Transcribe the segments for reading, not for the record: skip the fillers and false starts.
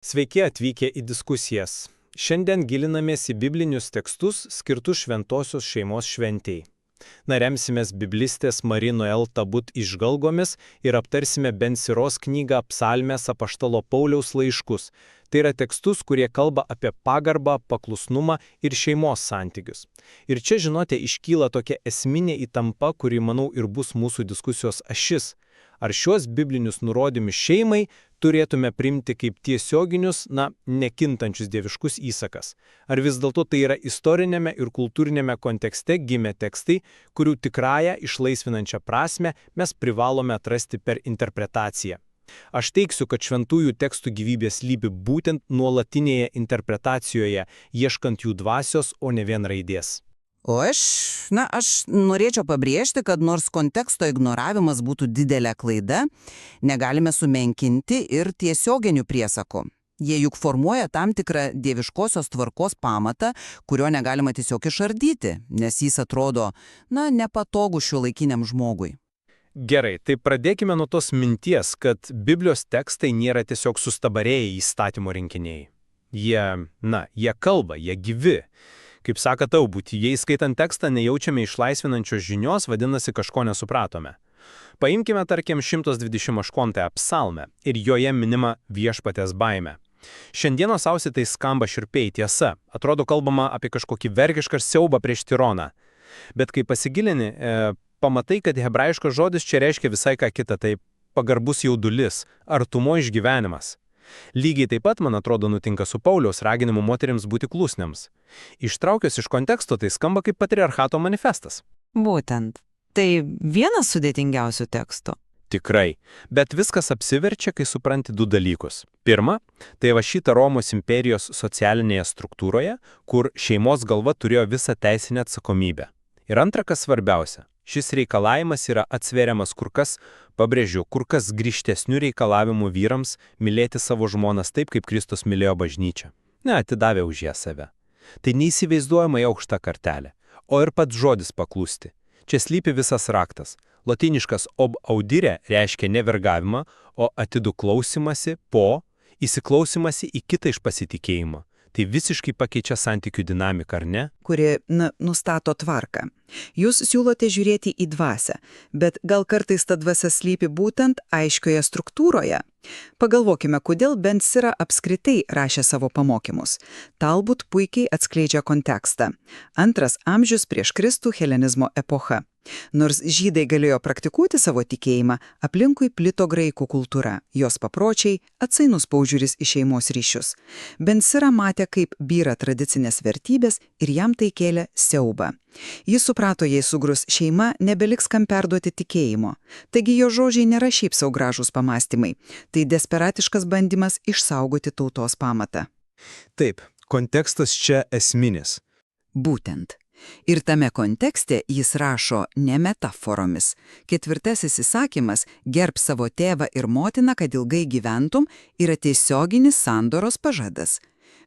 Sveiki atvykę į diskusijas. Šiandien gilinamės į biblinius tekstus skirtus šventosios šeimos šventei. Remsimės biblistės Marie Noel Tabut įžvalgomis ir aptarsime Ben Siros knygą Psalmės apaštalo Pauliaus laiškus. Tai yra tekstus, kurie kalba apie pagarbą, paklusnumą ir šeimos santykius. Ir čia, žinote, iškyla tokia esminė įtampa, kuri, manau, ir bus mūsų diskusijos ašis. Ar šiuos biblinius nurodymus šeimai turėtume priimti kaip tiesioginius, nekintančius dieviškus įsakas? Ar vis dėlto tai yra istorinėme ir kultūrinėme kontekste gimę tekstai, kurių tikrąją išlaisvinančią prasme mes privalome atrasti per interpretaciją? Aš teiksiu, kad šventųjų tekstų gyvybė slypi būtent nuolatinėje interpretacijoje, ieškant jų dvasios, o ne vien raidės. O aš norėčiau pabrėžti, kad nors konteksto ignoravimas būtų didelė klaida, negalime sumenkinti ir tiesioginių priesakų. Jie juk formuoja tam tikrą dieviškosios tvarkos pamatą, kurio negalima tiesiog išardyti, nes jis atrodo, nepatogu šiuolaikiniam žmogui. Gerai, tai pradėkime nuo tos minties, kad Biblijos tekstai nėra tiesiog sustabarėję įstatymo rinkiniai. Jie kalba, jie gyvi. Kaip saka Taubut, jei skaitant tekstą nejaučiame išlaisvinančios žinios, vadinasi kažko nesupratome. Paimkime, tarkim, 128 psalmę ir joje minima viešpatės baimė. Šiandienos ausiai tai skamba šiurpiai, tiesa, atrodo kalbama apie kažkokį vergišką siaubą prieš tironą. Bet kai pasigilini, pamatai, kad hebrajiškas žodis čia reiškia visai ką kitą, tai pagarbus jaudulis, artumo išgyvenimas. Lygiai taip pat, man atrodo, nutinka su Pauliaus raginimu moterims būti klusniams. Ištraukius iš konteksto, tai skamba kaip patriarchato manifestas. Būtent. Tai vienas sudėtingiausių tekstų. Tikrai. Bet viskas apsiverčia, kai supranti du dalykus. Pirma, tai šita Romos imperijos socialinėje struktūroje, kur šeimos galva turėjo visą teisinę atsakomybę. Ir antra, kas svarbiausia, šis reikalavimas yra atsveriamas kur kas griežtesnių reikalavimų vyrams mylėti savo žmonas taip, kaip Kristus mylėjo bažnyčią. Atidavė už ją save. Tai neįsivaizduojamai aukšta kartelė. O ir pats žodis paklusti. Čia slypi visas raktas. Lotyniškas ob audire reiškia ne vergavimą, o atidų klausimąsi įsiklausimąsi į kitą iš pasitikėjimo. Tai visiškai pakeičia santykių dinamiką, ar ne? Kuri, nustato tvarką. Jūs siūlote žiūrėti į dvasią, bet gal kartais ta dvasia slypi būtent aiškioje struktūroje. Pagalvokime, kodėl Ben Sira apskritai rašė savo pamokymus. Talbut puikiai atskleidžia kontekstą. 2 amžius prieš Kristų, helenizmo epocha. Nors žydai galėjo praktikuoti savo tikėjimą, aplinkui plito graikų kultūra, jos papročiai, atsainus požiūris į šeimos ryšius. Ben Sira matė, kaip byra tradicinės vertybės ir jam tai kėlė siaubą. Jis suprato, jei sugrus šeima, nebeliks kam perduoti tikėjimo. Taigi jo žodžiai nėra šiaip sau gražūs pamastymai. Tai desperatiškas bandymas išsaugoti tautos pamatą. Taip, kontekstas čia esminis. Būtent. Ir tame kontekste jis rašo ne metaforomis. 4 įsakymas gerb savo tėvą ir motiną, kad ilgai gyventum, yra tiesioginis sandoros pažadas.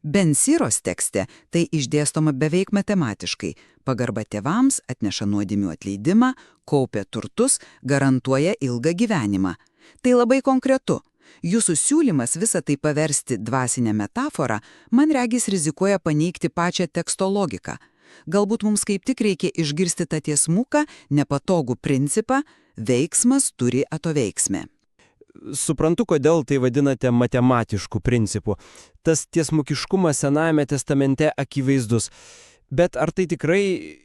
Ben Siros tekste tai išdėstoma beveik matematiškai. Pagarba tėvams atneša nuodėmių atleidimą, kaupia turtus, garantuoja ilgą gyvenimą. Tai labai konkretu. Jūsų siūlymas visą tai paversti dvasinę metaforą, man regis rizikuoja paneigti pačią teksto logiką. Galbūt mums kaip tik reikia išgirsti tą tiesmuką, nepatogų principą, veiksmas turi atoveiksmę. Suprantu, kodėl tai vadinate matematišku principu. Tas tiesmukiškumas Senajame testamente akivaizdus. Bet ar tai tikrai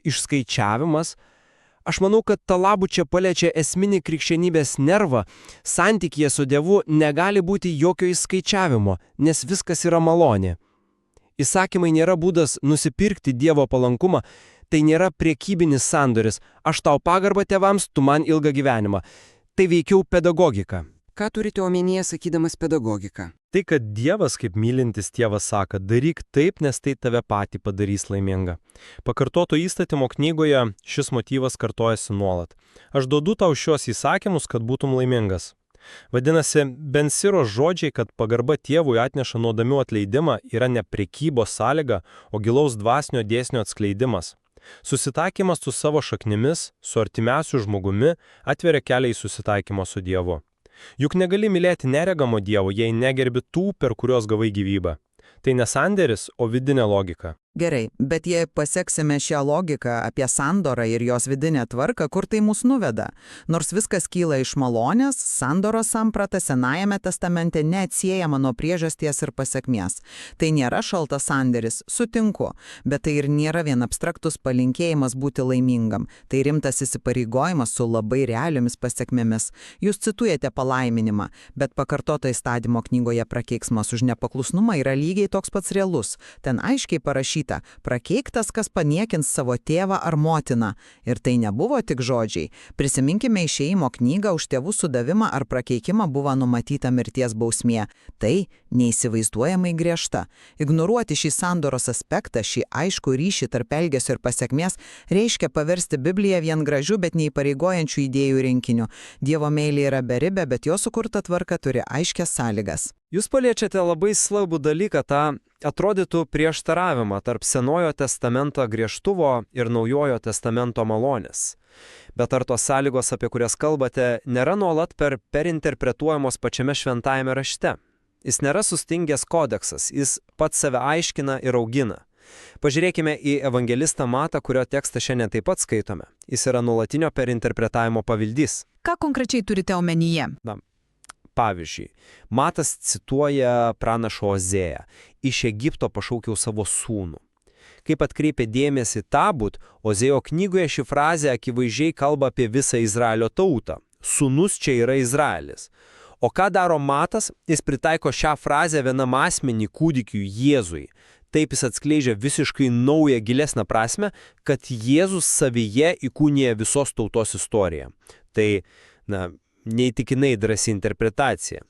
išskaičiavimas? Aš manau, kad Talabut čia paliečia esminį krikščionybės nervą. Santykyje su Dievu negali būti jokio išskaičiavimo, nes viskas yra malonė. Įsakymai nėra būdas nusipirkti Dievo palankumą, tai nėra priekybinis sandoris. Aš tau pagarbą tėvams, tu man ilgą gyvenimą. Tai veikiau pedagogika. Ką turite omenyje sakydamas pedagogika? Tai, kad Dievas kaip mylintis tėvas sako, daryk taip, nes tai tave patį padarys laimingą. Pakartoto įstatymo knygoje šis motyvas kartojasi nuolat. Aš duodu tau šios įsakymus, kad būtum laimingas. Vadinasi, Ben Siros žodžiai, kad pagarba tėvui atneša nuodėmių atleidimą, yra ne prekybos sąlyga, o gilaus dvasinio dėsnio atskleidimas. Susitaikymas su savo šaknimis, su artimiausiu žmogumi atveria kelią į susitaikymą su Dievu. Juk negali mylėti neregamo Dievo, jei negerbi tų, per kuriuos gavai gyvybę. Tai ne sandėris, o vidinė logika. Gerai, bet jei paseksime šią logiką apie sandorą ir jos vidinę tvarką, kur tai mus nuveda? Nors viskas kyla iš malonės, sandoros samprata Senajame testamente neatsiejama nuo priežasties ir pasekmės. Tai nėra šaltas sandėris, sutinku, bet tai ir nėra vien abstraktus palinkėjimas būti laimingam. Tai rimtas įsipareigojimas su labai realiomis pasekmėmis. Jūs cituojate palaiminimą, bet pakartota įstatymo knygoje prakeiksmas už nepaklusnumą yra lygiai toks pats realus. Ten aiškiai parašyta: prakeiktas, kas paniekins savo tėvą ar motiną. Ir tai nebuvo tik žodžiai. Prisiminkime Išėjimo knygą, už tėvų sudavimą ar prakeikimą buvo numatyta mirties bausmė. Tai neįsivaizduojamai griežta. Ignoruoti šį sandoros aspektą, šį aiškų ryšį tarp elgesio ir pasekmės, reiškia paversti Bibliją vien gražių, bet neįpareigojančių idėjų rinkiniu. Dievo meilė yra beribė, bet jo sukurta tvarka turi aiškias sąlygas. Jūs paliečiate labai svarbų dalyką, tą atrodytų prieštaravimą tarp Senojo testamento griežtuvo ir Naujojo testamento malonės. Bet ar tos sąlygos, apie kurias kalbate, nėra nuolat perinterpretuojamos pačiame šventajame rašte? Jis nėra sustingęs kodeksas, jis pats save aiškina ir augina. Pažiūrėkime į evangelistą Matą, kurio tekstą šiandien taip pat skaitome. Jis yra nuolatinio perinterpretavimo pavyzdys. Ką konkrečiai turite omenyje? Pavyzdžiui, Matas cituoja pranašo Ozėją: iš Egipto pašaukiau savo sūnų. Kaip atkreipė dėmesį Tabut, Ozėjo knygoje ši frazė akivaizdžiai kalba apie visą Izraelio tautą. Sūnus čia yra Izraelis. O ką daro Matas? Jis pritaiko šią frazę vienam asmenį, kūdikiui Jėzui. Taip jis atskleidžia visiškai naują gilesnę prasme, kad Jėzus savyje įkūnija visos tautos istoriją. Tai, neįtikinai drąsi interpretacija.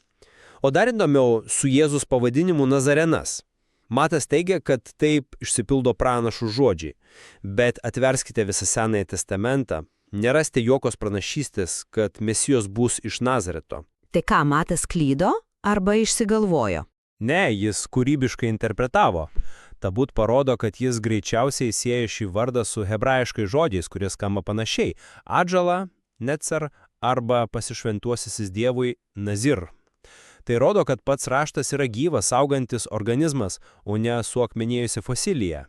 O dar įdomiau su Jėzus pavadinimu Nazarenas. Matas teigia, kad taip išsipildo pranašų žodžiai, bet atverskite visą Senąjį testamentą, nerasite jokios pranašystės, kad Mesijos bus iš Nazareto. Tai ką, Matas klydo arba išsigalvojo? Ne, jis kūrybiškai interpretavo. Tabut parodo, kad jis greičiausiai sieja šį vardą su hebrajiškais žodžiais, kurie skamba panašiai: Adžala, Necar arba pasišventuosisis Dievui Nazir. Tai rodo, kad pats raštas yra gyvas, augantis organizmas, o ne suakmenėjusi fosilija.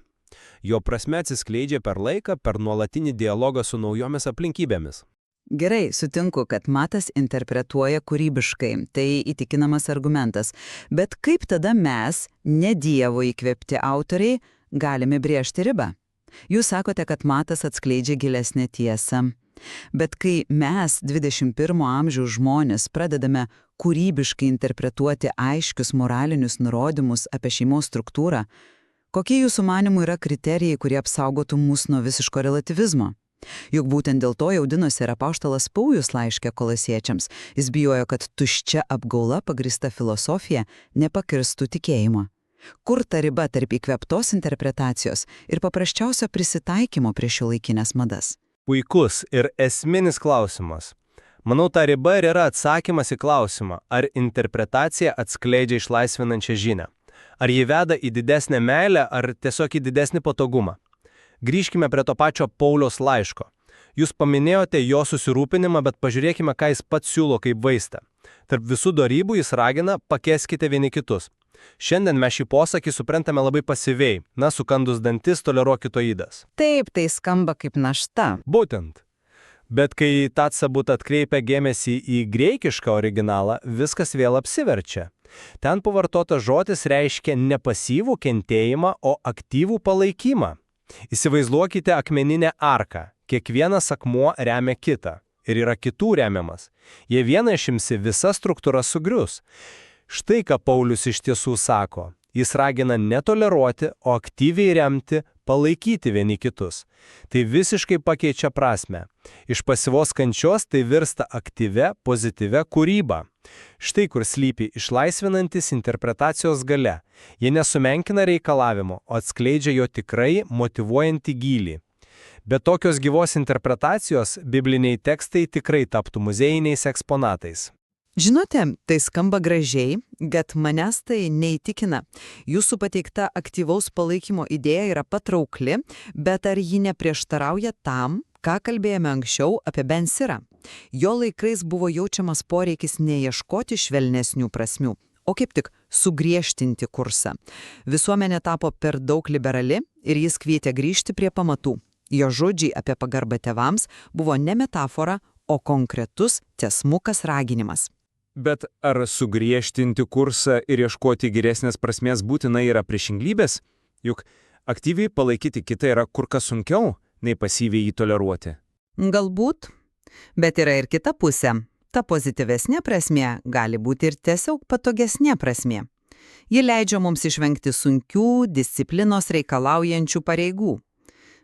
Jo prasme atsiskleidžia per laiką, per nuolatinį dialogą su naujomis aplinkybėmis. Gerai, sutinku, kad Matas interpretuoja kūrybiškai, tai įtikinamas argumentas. Bet kaip tada mes, ne Dievo įkvėpti autoriai, galime brėžti ribą? Jūs sakote, kad Matas atskleidžia gilesnę tiesą. Bet kai mes, 21 amžiaus žmonės, pradedame kūrybiškai interpretuoti aiškius moralinius nurodymus apie šeimos struktūrą, kokie jūsų manimų yra kriterijai, kurie apsaugotų mus nuo visiško relativizmo? Juk būtent dėl to jaudinosi ir apaštalas Paulius laiške Kolosiečiams. Jis bijojo, kad tuščia apgaula pagrįsta filosofija nepakirstų tikėjimo. Kur ta riba tarp įkvėptos interpretacijos ir paprasčiausio prisitaikymo prie šiuolaikinės madas? Puikus ir esminis klausimas. Manau, ta riba ir yra atsakymas į klausimą, ar interpretacija atskleidžia išlaisvinančią žinią. Ar ji veda į didesnę meilę, ar tiesiog į didesnį patogumą. Grįžkime prie to pačio Pauliaus laiško. Jūs paminėjote jo susirūpinimą, bet pažiūrėkime, ką jis pats siūlo kaip vaistą. Tarp visų dorybų jis ragina: pakęskite vieni kitus. Šiandien mes šį posakį suprantame labai pasyviai. Sukandus dantis, toleruokite ydas. Taip, tai skamba kaip našta. Būtent. Bet kai Tatsabut atkreipia dėmesį į graikišką originalą, viskas vėl apsiverčia. Ten pavartotas žodis reiškia ne pasyvų kentėjimą, o aktyvų palaikymą. Įsivaizduokite akmeninę arką. Kiekvienas akmuo remia kitą. Ir yra kitų remiamas. Jei vieną išimsi, visa struktūra sugrius. Štai ką Paulius iš tiesų sako. Jis ragina netoleruoti, o aktyviai remti, palaikyti vieni kitus. Tai visiškai pakeičia prasmę. Iš pasyvos kančios tai virsta aktyvia, pozityvia kūryba. Štai kur slypi išlaisvinantis interpretacijos galia. Jie nesumenkina reikalavimo, o atskleidžia jo tikrai motyvuojantį gylį. Be tokios gyvos interpretacijos bibliniai tekstai tikrai taptų muziejiniais eksponatais. Žinote, tai skamba gražiai, bet manęs tai neįtikina. Jūsų pateikta aktyvaus palaikymo idėja yra patraukli, bet ar ji neprieštarauja tam, ką kalbėjome anksčiau apie Ben Sirą? Jo laikais buvo jaučiamas poreikis neieškoti švelnesnių prasmių, o kaip tik sugriežtinti kursą. Visuomenė tapo per daug liberali ir jis kvietė grįžti prie pamatų. Jo žodžiai apie pagarbą tėvams buvo ne metafora, o konkretus tiesmukas raginimas. Bet ar sugriežtinti kursą ir ieškoti geresnės prasmės būtinai yra priešinglybės? Juk aktyviai palaikyti kitą yra kur kas sunkiau, nei pasyviai jį toleruoti. Galbūt, bet yra ir kita pusė. Ta pozityvesnė prasmė gali būti ir tiesiog patogesnė prasmė. Ji leidžia mums išvengti sunkių, disciplinos reikalaujančių pareigų.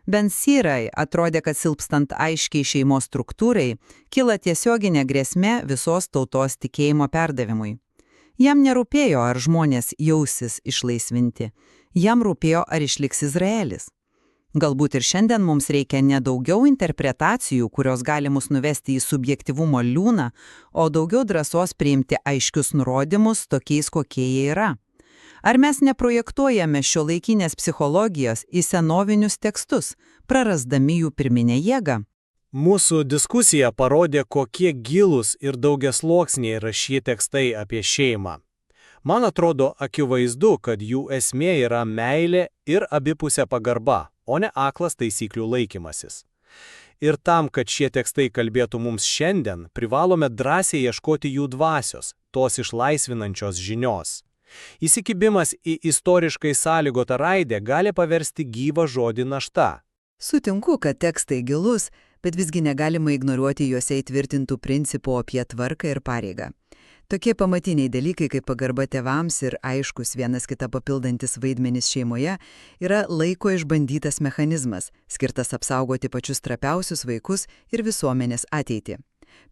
Ben Sirai atrodė, kad silpstant aiškiai šeimos struktūrai, kyla tiesioginė grėsmė visos tautos tikėjimo perdavimui. Jam nerūpėjo, ar žmonės jausis išlaisvinti. Jam rūpėjo, ar išliks Izraelis. Galbūt ir šiandien mums reikia ne daugiau interpretacijų, kurios gali mus nuvesti į subjektyvumo liūną, o daugiau drąsos priimti aiškius nurodymus tokiais, kokie jie yra. Ar mes neprojektuojame šiuolaikinės psichologijos į senovinius tekstus, prarasdami jų pirminę jėgą? Mūsų diskusija parodė, kokie gilūs ir daugiasluoksniai yra šie tekstai apie šeimą. Man atrodo akivaizdu, kad jų esmė yra meilė ir abipusė pagarba, o ne aklas taisyklių laikymasis. Ir tam, kad šie tekstai kalbėtų mums šiandien, privalome drąsiai ieškoti jų dvasios, tos išlaisvinančios žinios. Įsikibimas į istoriškai sąlygotą raidę gali paversti gyvą žodį našta. Sutinku, kad tekstai gilus, bet visgi negalima ignoruoti juose įtvirtintų principų apie tvarką ir pareigą. Tokie pamatiniai dalykai kaip pagarba tėvams ir aiškus vienas kitą papildantis vaidmenys šeimoje yra laiko išbandytas mechanizmas, skirtas apsaugoti pačius trapiausius vaikus ir visuomenės ateitį.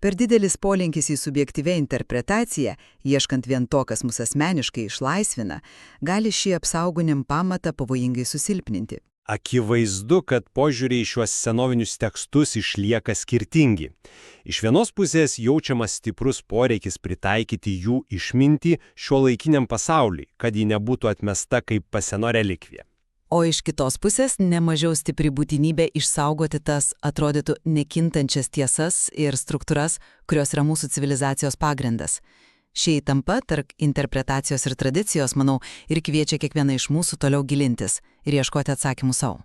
Per didelis polinkis į subjektyvę interpretaciją, ieškant vien to, kas mus asmeniškai išlaisvina, gali šį apsaugonim pamatą pavojingai susilpninti. Akivaizdu, kad požiūriai šiuos senovinius tekstus išlieka skirtingi. Iš vienos pusės jaučiamas stiprus poreikis pritaikyti jų išmintį šiuolaikiniam pasauliui, kad ji nebūtų atmesta kaip paseno relikvija. O iš kitos pusės nemažiau stipri būtinybė išsaugoti tas, atrodytų, nekintančias tiesas ir struktūras, kurios yra mūsų civilizacijos pagrindas. Ši įtampa tarp interpretacijos ir tradicijos, manau, ir kviečia kiekvieną iš mūsų toliau gilintis ir ieškoti atsakymų savo.